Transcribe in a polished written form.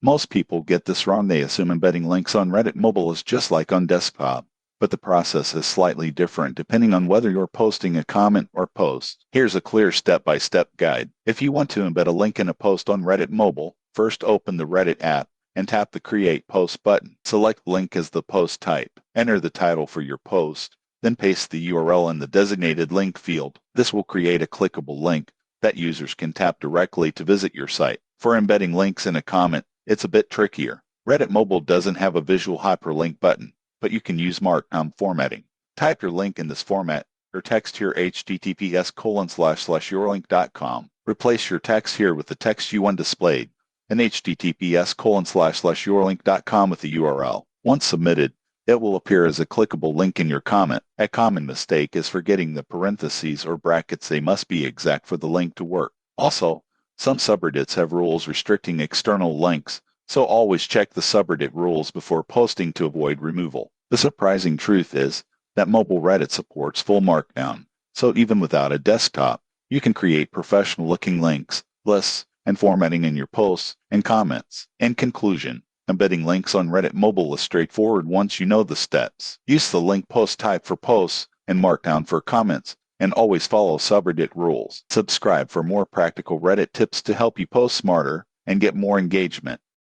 Most people get this wrong. They assume embedding links on Reddit mobile is just like on desktop, but the process is slightly different depending on whether you're posting a comment or post. Here's a clear step-by-step guide. If you want to embed a link in a post on Reddit mobile, first open the Reddit app and tap the Create Post button. Select Link as the post type. Enter the title for your post, then paste the URL in the designated link field. This will create a clickable link that users can tap directly to visit your site. For embedding links in a comment, it's a bit trickier. Reddit mobile doesn't have a visual hyperlink button, but you can use Markdown formatting. Type your link in this format or text here https://yourlink.com. Replace your text here with the text you want displayed, and https://yourlink.com with the URL. Once submitted, it will appear as a clickable link in your comment. A common mistake is forgetting the parentheses or brackets. They must be exact for the link to work. Also, some subreddits have rules restricting external links, so always check the subreddit rules before posting to avoid removal. The surprising truth is that mobile Reddit supports full Markdown, so even without a desktop, you can create professional-looking links, lists, and formatting in your posts and comments. In conclusion, embedding links on Reddit mobile is straightforward once you know the steps. Use the link post type for posts and Markdown for comments, and always follow subreddit rules. Subscribe for more practical Reddit tips to help you post smarter and get more engagement.